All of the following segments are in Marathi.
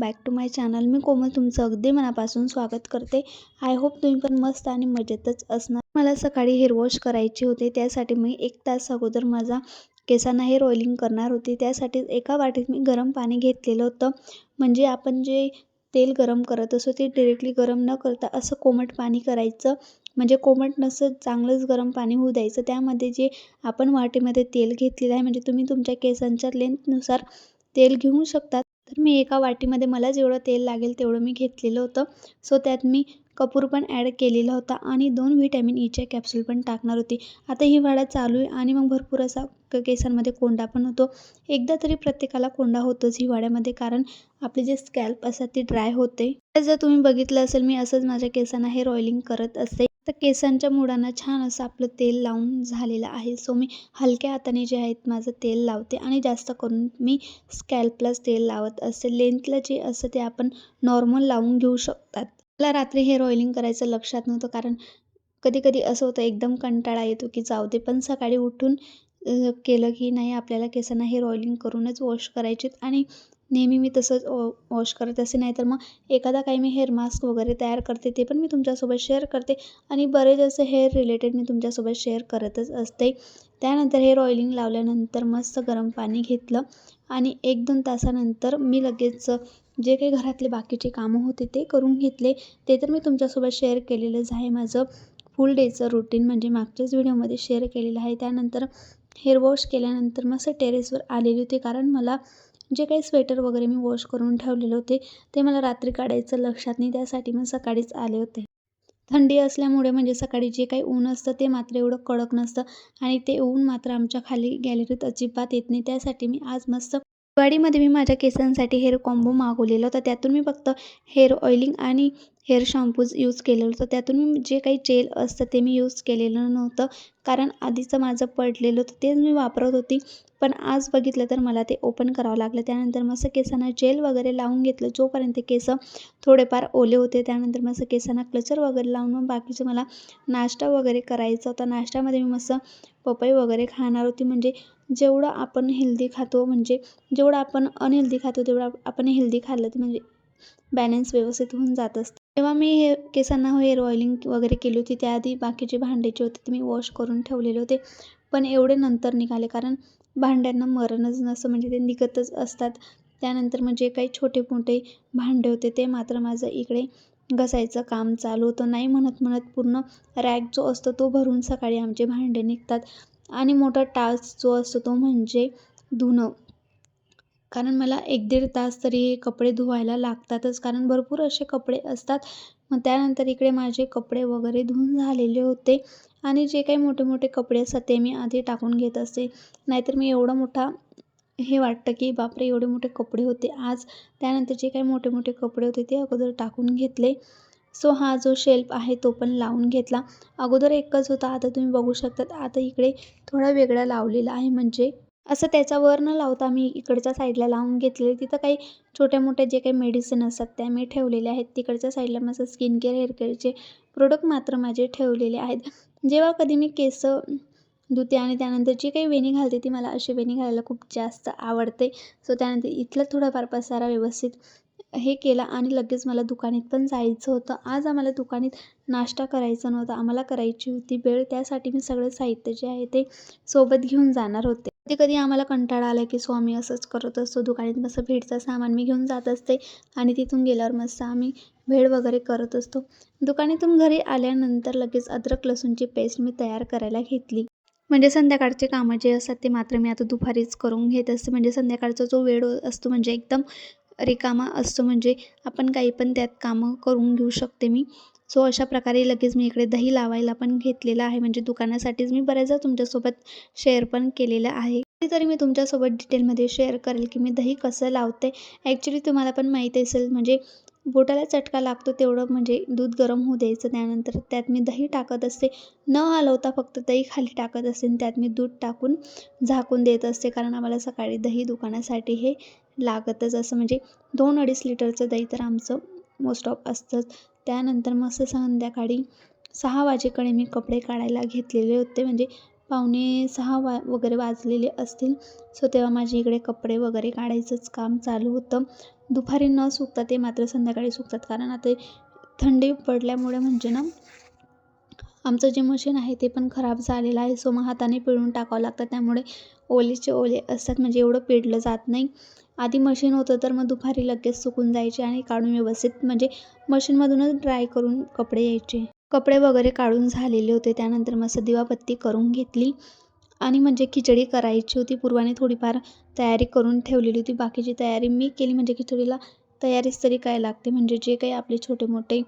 Back to my channel. मी कोमल तुमचं अगदी मनापासून स्वागत करते. आय होप तुम्ही पण मस्त आणि मजेतच असणार. मला सकाळी हेअर वॉश करायचे होते, त्यासाठी मी 1 तास अगोदर माझा केसांना हेअर ऑइलिंग करणार होते. त्यासाठी एका वाटीत मी गरम पाणी घेतलेलं होतं. म्हणजे आपण जे तेल गरम करत असतो ते डायरेक्टली गरम न करता असं कोमट पाणी करायचं. म्हणजे कोमट नसतं, चांगलंच गरम पाणी होऊ द्यायचं. त्यामध्ये जे आपण वाटीमध्ये तेल घेतलेलं आहे, म्हणजे तुम्ही तुमच्या केसांच्या लेंथनुसार तेल घेऊ शकता. तर मी एका वाटीमध्ये मला जेवढं तेल लागेल तेवढं मी घेतलेलं होतं. सो त्यात मी कपूर पण ॲड केलेला होता आणि 2 व्हिटॅमिन ईच्या कॅप्सूल पण टाकणार होती. आता हिवाळा चालू आहे आणि मग भरपूर असा केसांमध्ये कोंडा पण होतो. एकदा तरी प्रत्येकाला कोंडा होतोच हिवाळ्यामध्ये, कारण आपले जे स्कॅल्प असतात ते ड्राय होते. तर जर तुम्ही बघितलं असेल, मी असंच माझ्या केसांना हेअर ऑइलिंग करत असते. तर केसांच्या मुळांना छान असं आपलं तेल लावून झालेलं आहे. सो मी हलक्या हाताने जे आहेत माझं तेल लावते आणि जास्त करून मी स्कॅल्पलाच तेल लावत असते. लेंथला जे असतं ते आपण नॉर्मल लावून घेऊ शकतात. मला रात्री हेअर ऑइलिंग करायचं लक्षात नव्हतं, कारण कधी-कधी असं होतं एकदम कंटाळा येतो की जाऊ दे, पण सकाळी उठून केलं की नाही आपल्याला केसांना हेअर ऑइलिंग करूनच वॉश करायचे आणि नेहमी मी तसंच वॉश करत असते. नाहीतर मग एखादा काही मी हेअर मास्क वगैरे तयार करते, ते पण मी तुमच्यासोबत शेअर करते आणि बरेच असे हेअर रिलेटेड मी तुमच्यासोबत शेअर करतच असते. त्यानंतर हेअर ऑइलिंग लावल्यानंतर मस्त गरम पाणी घेतलं आणि 1-2 तासानंतर मी लगेच जे काही घरातले बाकीचे कामं होते ते करून घेतले. ते तर मी तुमच्यासोबत शेअर केलेलंच आहे. माझं फुल डेचं रुटीन म्हणजे मागच्याच व्हिडिओमध्ये शेअर केलेलं आहे. त्यानंतर हेअर वॉश केल्यानंतर मस्त टेरेसवर आलेली होती, कारण मला जे काही स्वेटर वगैरे मी वॉश करून ठेवलेले होते ते मला रात्री काढायचं लक्षात नाही, त्यासाठी मी सकाळीच आले होते. थंडी असल्यामुळे म्हणजे सकाळी जे काही ऊन असतं ते मात्र एवढं कडक नसतं आणि ते ऊन मात्र आमच्या खाली गॅलरीत अजिबात येत नाही. त्यासाठी मी आज मस्त दिवाळीमध्ये मी माझ्या केसांसाठी हेअर कॉम्बो मागवलेला होता. त्यातून मी फक्त हेअर ऑइलिंग आणि हेअर शॅम्पूज यूज केलेलं होतं. त्यातून मी जे काही जेल असतं ते मी यूज केलेलं नव्हतं, कारण आधीचं माझं पडलेलं होतं तेच मी वापरत होती. पण आज बघितलं तर मला ते ओपन करावं लागलं. त्यानंतर मस्त केसांना जेल वगैरे लावून घेतलं जोपर्यंत केस थोडेफार ओले होते. त्यानंतर मस्त केसांना क्लचर वगैरे लावून मग बाकीचं मला नाश्ता वगैरे करायचा होता. नाश्त्यामध्ये मी मस्त पपई वगैरे खाणार होती. म्हणजे जेवढं आपण हेल्दी खातो, म्हणजे जेवढं आपण अनहेल्दी खातो तेवढं आपण हेल्दी खाल्लं तर म्हणजे बॅलन्स व्यवस्थित होऊन जात असतं. तेव्हा मी हे केसांना हेअर ऑइलिंग वगैरे केली होती, त्याआधी बाकीचे भांडे जे होते ते मी वॉश करून ठेवलेले होते. पण एवढे नंतर निघाले, कारण भांड्यांना मरणच नसतं, म्हणजे ते निघतच असतात. त्यानंतर मग जे काही छोटे-मोठे भांडे होते ते मात्र माझं इकडे घासायचं काम चालू होतं. नाही म्हणत पूर्ण रॅक जो असतो तो भरून सकाळी आमचे भांडे निघतात आणि मोठा टास्क जो असतो तो म्हणजे धुणं. कारण मला 1-1.5 तास तरी हे कपडे धुवायला लागतातच, कारण भरपूर असे कपडे असतात. मग त्यानंतर इकडे माझे कपडे वगैरे धुवून झालेले होते आणि जे काही मोठे-मोठे कपडे असतात ते मी आधी टाकून घेत असते. नाहीतर मी एवढा मोठा हे वाटतं की बापरे, एवढे मोठे कपडे होते आज. त्यानंतर जे काही मोठे-मोठे कपडे होते ते अगोदर टाकून घेतले. सो हा जो शेल्फ आहे तो पण लावून घेतला. अगोदर एकच होता, आता तुम्ही बघू शकतात आता इकडे थोडा वेगळा लावलेला आहे. म्हणजे असं त्याच्यावर न लावता मी इकडच्या साईडला लावून घेतलेले. तिथं काही छोट्या-मोठ्या जे काही मेडिसिन असतात त्या मी ठेवलेल्या आहेत. तिकडच्या साईडला माझं स्किन केअर, हेअर केअरचे प्रोडक्ट मात्र माझे ठेवलेले आहेत. जेव्हा कधी मी केस धुते आणि त्यानंतर जी काही वेणी घालते ती मला अशी वेणी घालायला खूप जास्त आवडते. सो त्यानंतर इथलं थोडाफार पसारा व्यवस्थित हे केला आणि लगेच मला दुकानात पण जायचं होतं. आज आम्हाला दुकानात नाश्ता करायचा नव्हता, आम्हाला करायची होती भेळ. त्यासाठी मी सगळं साहित्य जे आहे ते सोबत घेऊन जाणार होते. कधी-कधी आम्हाला कंटाळा आला की सो आम्ही असंच करत असतो, दुकानात मस्त भेळचं सामान मी घेऊन जात असते आणि तिथून गेल्यावर मस्त आम्ही भेळ वगैरे करत असतो. दुकानातून घरी आल्यानंतर लगेच अद्रक लसूणची पेस्ट मी तयार करायला घेतली. म्हणजे संध्याकाळचे कामं जे असतात ते मात्र मी आता दुपारीच करून घेत असते. म्हणजे संध्याकाळचा जो वेळ असतो म्हणजे एकदम रिकामा असतो, म्हणजे आपण काही पण त्यात कामं करून घेऊ शकते मी. सो अशा प्रकारे लगेच मी इकडे दही लावायला पण घेतलेलं आहे. म्हणजे दुकानासाठीच मी बऱ्याचदा तुमच्यासोबत शेअर पण केलेलं आहे. कधीतरी मी तुमच्यासोबत डिटेलमध्ये शेअर करेल की मी दही कसं लावते. ॲक्च्युली तुम्हाला पण माहीत असेल, म्हणजे बोटाला चटका लागतो तेवढं म्हणजे दूध गरम होऊ द्यायचं. त्यानंतर त्यात मी दही टाकत असते, न हलवता फक्त दही खाली टाकत असते आणि त्यात मी दूध टाकून झाकून देत असते, कारण आम्हाला सकाळी दही दुकानासाठी हे लागतच असं. म्हणजे 2-2.5 लिटरचं दही तर आमचं मोस्ट ऑफ असतंच. त्यानंतर मस्त संध्याकाळी 6 वाजेकडे मी कपडे काढायला घेतलेले होते. म्हणजे 5:45 वगैरे वाजलेले असतील. सो तेव्हा माझे इकडे कपडे वगैरे काढायचंच काम चालू होतं. दुपारी न सुकता ते मात्र संध्याकाळी सुकतात, कारण आता थंडी पडल्यामुळे म्हणजे ना आमचं जे मशीन आहे ते पण खराब झालेलं आहे. सो मग हाताने पिळून टाकावं लागतं, त्यामुळे ओलेचे ओले असतात, म्हणजे एवढं पिळलं जात नाही. आधी मशीन होतं तर मग दुपारी लगेच सुकून जायचे आणि काढून व्यवस्थित म्हणजे मशीनमधूनच ड्राय करून कपडे यायचे. कपडे वगैरे काढून झालेले होते. त्यानंतर मस्त दिवाबत्ती करून घेतली आणि म्हणजे खिचडी करायची होती. पूर्वाने थोडीफार तयारी करून ठेवलेली होती. बाकीची तयारी मी केली, म्हणजे खिचडीला तयारीच तरी काय लागते, म्हणजे जे काही आपले छोटे मोठे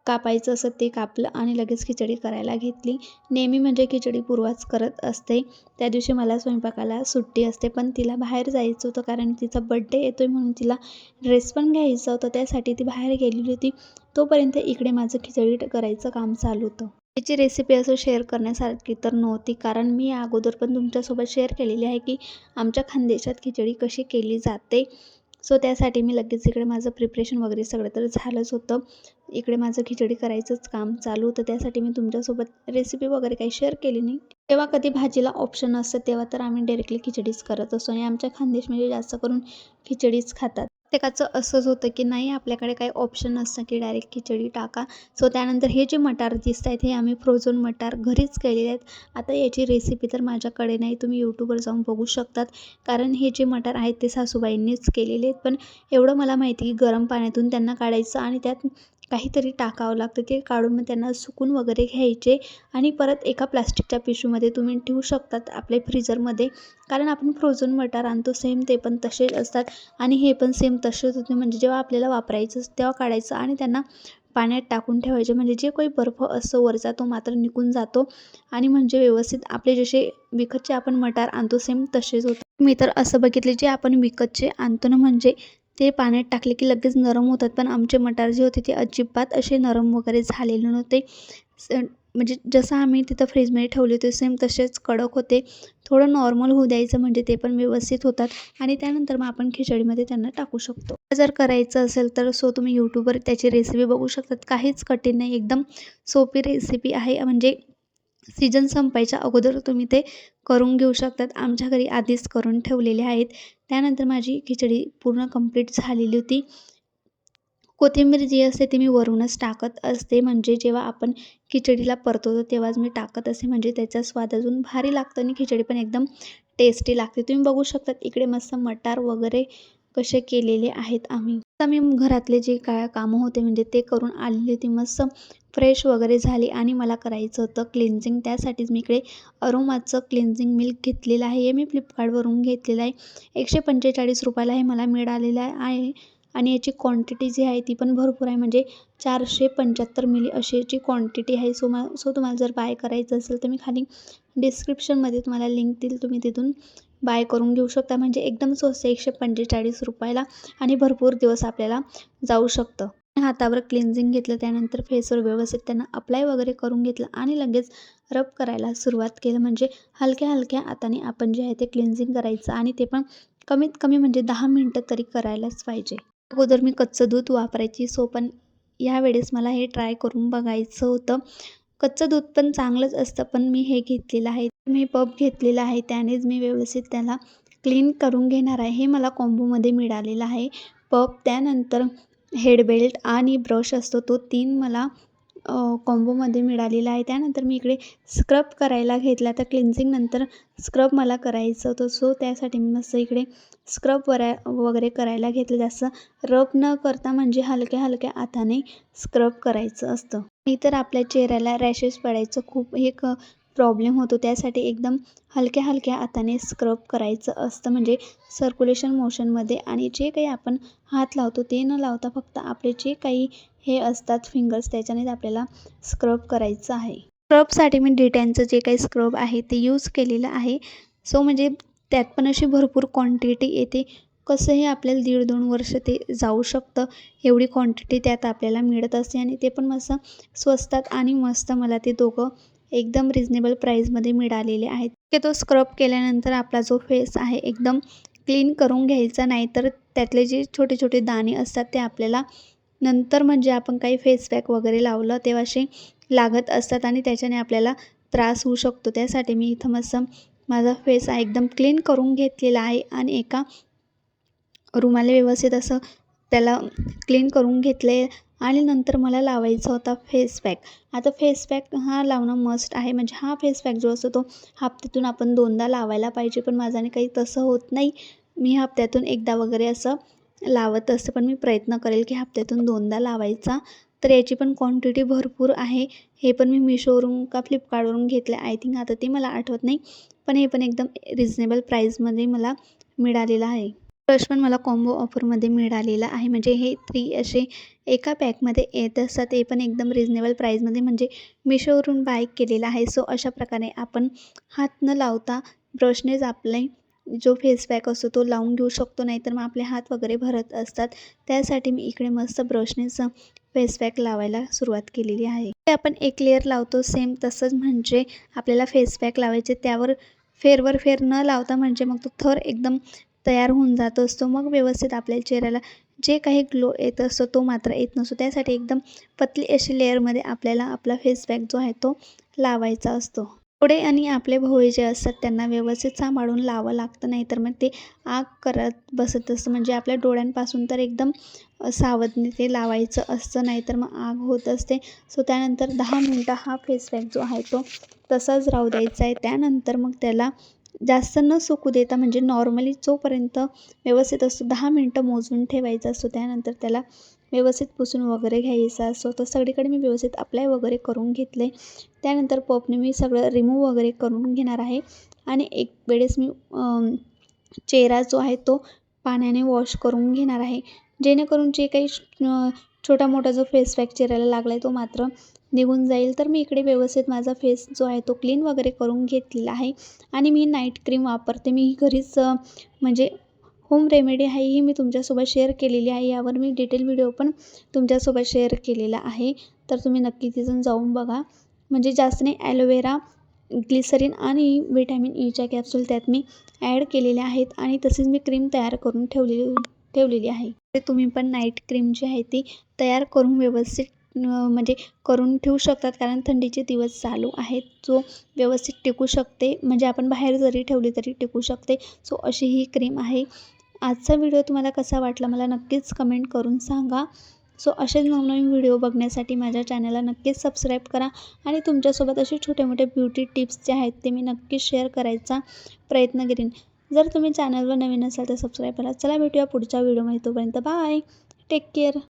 कापायचं असं ते कापलं आणि लगेच खिचडी करायला घेतली. नेहमी म्हणजे खिचडी पूर्वाच करत असते. त्या दिवशी मला स्वयंपाकाला सुट्टी असते, पण तिला बाहेर जायचं होतं, कारण तिचा बड्डे येतोय म्हणून तिला ड्रेस पण घ्यायचा होता. त्यासाठी ती बाहेर गेलेली होती. तोपर्यंत इकडे माझं खिचडी करायचं काम चालू होतं. त्याची रेसिपी असं शेअर करण्यासारखी तर नव्हती, कारण मी अगोदर पण तुमच्यासोबत शेअर केलेली आहे की आमच्या खानदेशात खिचडी कशी केली जाते. सो त्यासाठी मी लगेच इकडे माझं प्रिपरेशन वगैरे सगळं तर झालंच होतं. इकडे माझं खिचडी करायचंच काम चालू होतं. त्यासाठी मी तुमच्यासोबत रेसिपी वगैरे काही शेअर केली नाही. तेव्हा कधी भाजीला ऑप्शन असतं तेव्हा तर आम्ही डायरेक्टली खिचडीच करत असतो आणि आमच्या खानदेशमध्ये जास्त करून खिचडीच खातात. प्रत्येकाचं असंच होतं की नाही, आपल्याकडे काही ऑप्शन नसतं की डायरेक्ट खिचडी टाका. सो त्यानंतर हे जे मटार दिसत आहेत हे आम्ही फ्रोझन मटार घरीच केलेले आहेत. आता याची रेसिपी तर माझ्याकडे नाही, तुम्ही यूट्यूबवर जाऊन बघू शकतात, कारण हे जे मटार आहेत ते सासूबाईंनीच केलेले आहेत. पण एवढं मला माहिती की गरम पाण्यातून त्यांना काढायचं आणि त्यात काहीतरी टाकावं लागतं. ते काढून मग त्यांना सुकून वगैरे घ्यायचे आणि परत एका प्लास्टिकच्या पिशवीमध्ये तुम्ही ठेवू शकतात आपल्या फ्रीझरमध्ये, कारण आपण फ्रोझन मटार आणतो सेम ते पण तसेच असतात आणि हे पण सेम तसेच होते. म्हणजे जेव्हा आपल्याला वापरायचं तेव्हा काढायचं आणि त्यांना पाण्यात टाकून ठेवायचे, म्हणजे जे काही बर्फ असतो वरचा तो मात्र निघून जातो आणि म्हणजे व्यवस्थित आपले जसे विकतचे आपण मटार आणतो सेम तसेच होतं. मी तर असं बघितले, जे आपण विकतचे आणतो ना, म्हणजे ते पाण्यात टाकले की लगेच नरम होतात, पण आमचे मटार जे होते ते अजिबात असे नरम वगैरे झालेले नव्हते. म्हणजे जसं आम्ही तिथं फ्रीजमध्ये ठेवले होते सेम तसेच कडक होते. थोडं नॉर्मल होऊ द्यायचं, म्हणजे ते पण व्यवस्थित होतात आणि त्यानंतर मग आपण खिचडीमध्ये त्यांना टाकू शकतो. जर करायचं असेल तर सो तुम्ही यूट्यूबवर त्याची रेसिपी बघू शकतात. काहीच कठीण नाही, एकदम सोपी रेसिपी आहे. म्हणजे सीजन संपायच्या अगोदर तुम्ही ते करून घेऊ शकतात. आमच्या घरी आधीच करून ठेवलेले आहेत. त्यानंतर माझी खिचडी पूर्ण कंप्लीट झालेली होती. कोथिंबीर जी असते ती मी वरूनच टाकत असते, म्हणजे जेव्हा आपण खिचडीला परतवतो तेव्हाच मी टाकत असते, म्हणजे त्याचा स्वाद अजून भारी लागतं आणि खिचडी पण एकदम टेस्टी लागते. तुम्ही बघू शकतात इकडे मस्त मटार वगैरे कसे केलेले आहेत आम्ही. आता मी घरातले जे काय कामं होते म्हणजे ते करून आलेली होती. मस्त फ्रेश वगैरे झाली आणि मला करायचं होतं क्लिन्झिंग. त्यासाठीच मी इकडे अरोमाचं क्लिन्झिंग मिल्क घेतलेलं आहे. हे मी फ्लिपकार्टवरून घेतलेलं आहे. 145 रुपयाला हे मला मिळालेलं आहे आणि याची क्वांटिटी जी आहे ती पण भरपूर आहे, म्हणजे 475 मिली अशी याची क्वांटिटी आहे. सो तुम्हाला जर बाय करायचं असेल तर मी खाली डिस्क्रिप्शनमध्ये तुम्हाला लिंक देईल, तुम्ही तिथून बाय करून घेऊ शकता. म्हणजे एकदम स्वस्त 145 रुपयाला आणि भरपूर दिवस आपल्याला जाऊ शकतं. हातावर क्लिन्झिंग घेतलं, त्यानंतर फेसवर व्यवस्थित त्यांना अप्लाय वगैरे करून घेतलं आणि लगेच रब करायला सुरुवात केलं. म्हणजे हलक्या हलक्या हाताने आपण जे आहे ते क्लिन्झिंग करायचं आणि ते पण कमीत कमी म्हणजे 10 मिनटं तरी करायलाच पाहिजे. अगोदर मी कच्चं दूध वापरायची, सो पण यावेळेस मला हे ट्राय करून बघायचं होतं. कच्चं दूध पण चांगलंच असतं, पण मी हे घेतलेलं आहे, मी पप घेतलेला आहे, त्यानेच मी व्यवस्थित त्याला क्लीन करून घेणार आहे. हे मला कॉम्बोमध्ये मिळालेलं आहे. पप, त्यानंतर हेडबेल्ट आणि ब्रश असतो तो 3 मला कॉम्बोमध्ये मिळालेला आहे. त्यानंतर मी इकडे स्क्रब करायला घेतला, तर क्लिन्झिंगनंतर स्क्रब मला करायचं होतं. सो त्यासाठी मी मस्त इकडे स्क्रब वगैरे करायला घेतलं. जास्त रब न करता म्हणजे हलक्या हलक्या हाताने स्क्रब करायचं असतं. नाहीतर आपल्या चेहऱ्याला रॅशेस पडायचं खूप एक प्रॉब्लेम होतो. त्यासाठी एकदम हलक्या हलक्या हाताने स्क्रब करायचं असतं, म्हणजे सर्क्युलेशन मोशनमध्ये. आणि जे काही आपण हात लावतो ते न लावता फक्त आपले जे काही हे असतात फिंगर्स त्याच्यानेच आपल्याला स्क्रब करायचं आहे. स्क्रबसाठी मी डिटॅनचं जे काही स्क्रब आहे ते यूज केलेलं आहे. सो म्हणजे त्यात पण अशी भरपूर क्वांटिटी येते. कसंही आपल्याला 1.5-2 वर्ष ते जाऊ शकतं, एवढी क्वांटिटी त्यात आपल्याला मिळत असते आणि ते पण मस्त स्वस्तात आणि मस्त मला ते दोघं एकदम रिजनेबल प्राईसमध्ये मिळालेले आहेत. तो स्क्रब केल्यानंतर आपला जो फेस आहे एकदम क्लीन करून घ्यायचा, नाहीतर त्यातले जे छोटे छोटे दाणे असतात ते आपल्याला नंतर म्हणजे आपण काही फेस पॅक वगैरे लावलं तेव्हा असे लागत असतात आणि त्याच्याने आपल्याला त्रास होऊ शकतो. त्यासाठी मी इथं मस्त माझा फेस एकदम क्लीन करून घेतलेला आहे आणि एका रुमाला व्यवस्थित असं त्याला क्लीन करून घेतले आणि नंतर मला लावायचा होता फेस पॅक. आता फेस पॅक हा लावणं मस्ट आहे. म्हणजे हा फेस पॅक जो असतो तो हप्त्यातून आपण 2दा लावायला पाहिजे. पण माझ्याने काही तसं होत नाही. मी हप्त्यातून 1दा वगैरे असं लावत असते. पण मी प्रयत्न करेल की हप्त्यातून 2दा लावायचा. तर याची पण क्वांटिटी भरपूर आहे. हे पण मी मिशोवरून का फ्लिपकार्टवरून घेतले आय थिंक, आता ते मला आठवत नाही. पण हे पण एकदम रिजनेबल प्राईसमध्ये मला मिळालेलं आहे. ब्रश पण मला कॉम्बो ऑफरमध्ये मिळालेला आहे. म्हणजे हे 3 असे एका पॅकमध्ये येत असतात. ते पण एकदम रिजनेबल प्राईसमध्ये, म्हणजे मिशोवरून बाय केलेला आहे. सो अशा प्रकारे आपण हात न लावता ब्रशनेच आपले जो फेस पॅक असतो तो लावून घेऊ शकतो. नाहीतर मग आपले हात वगैरे भरत असतात. त्यासाठी मी इकडे मस्त ब्रशनेच फेस पॅक लावायला सुरुवात केलेली आहे. ते आपण एक लेयर लावतो सेम तसंच म्हणजे आपल्याला फेस पॅक लावायचे. त्यावर फेरवर फेर न लावता म्हणजे मग तो थर एकदम तयार होऊन जात असतो. मग व्यवस्थित आपल्या चेहऱ्याला जे काही ग्लो येत असतो तो मात्र येत नसतो. त्यासाठी एकदम पतली अशी लेअरमध्ये आपल्याला आपला फेस पॅक जो आहे तो लावायचा असतो. डोळे आणि आपले भोवळे जे असतात त्यांना व्यवस्थित सांभाळून लावावं लागतं. नाहीतर मग ते आग करत बसत असतं. म्हणजे आपल्या डोळ्यांपासून तर एकदम सावधने ते लावायचं असतं, नाहीतर मग आग होत असते. सो त्यानंतर 10 मिनटं हा फेस पॅक जो आहे तो तसाच राहू द्यायचा आहे. त्यानंतर मग त्याला जास्त न सुकू देता म्हणजे नॉर्मली जोपर्यंत व्यवस्थित असतो 10 मिनटं मोजून ठेवायचा असतो. त्यानंतर त्याला व्यवस्थित पुसून वगैरे घ्यायचा असतो. तर सगळीकडे मी व्यवस्थित अप्लाय वगैरे करून घेतले. त्यानंतर पफने मी सगळं रिमूव्ह वगैरे करून घेणार आहे आणि एक वेळेस मी चेहरा जो आहे तो पाण्याने वॉश करून घेणार आहे. जेणेकरून जे काही छोटा मोठा जो फेस पॅक चेहऱ्याला लागला आहे तो मात्र निघून जाईल. तर मी इकडे व्यवस्थित माझा फेस जो आहे तो क्लीन वगैरे करून घेतलेला आहे आणि मी नाईट क्रीम वापरते. मी घरीच म्हणजे होम रेमेडी आहे, ही मी तुमच्यासोबत शेअर केलेली आहे. यावर मी डिटेल व्हिडिओ पण तुमच्यासोबत शेअर केलेला आहे. तर तुम्ही नक्की तिथून जाऊन बघा. म्हणजे जास्त नाही, ॲलोवेरा, ग्लिसरीन आणि व्हिटॅमिन ईच्या कॅप्सूल त्यात मी ॲड केलेल्या आहेत आणि तसेच मी क्रीम तयार करून ठेवलेली आहे. तुम्ही पण नाईट क्रीम जी आहे ती तयार करून व्यवस्थित म्हणजे करून ठेवू शकतात. कारण थंडीचे दिवस चालू आहेत. जो व्यवस्थित टिकू शकते, म्हणजे आपण बाहेर जरी ठेवली तरी टिकू शकते. सो अशी ही क्रीम आहे. आजचा व्हिडिओ तुम्हाला कसा वाटला मला नक्कीच कमेंट करून सांगा. सो असेच नवनवीन व्हिडिओ बघण्यासाठी माझ्या चॅनलला नक्कीच सबस्क्राईब करा आणि तुमच्यासोबत असे छोटे मोठे ब्युटी टिप्स जे आहेत ते मी नक्कीच शेअर करायचा प्रयत्न करीन. जर तुम्ही चॅनलवर नवीन असाल तर सबस्क्राईब करा. चला भेटूया पुढच्या व्हिडिओमध्ये. तोपर्यंत बाय, टेक केअर.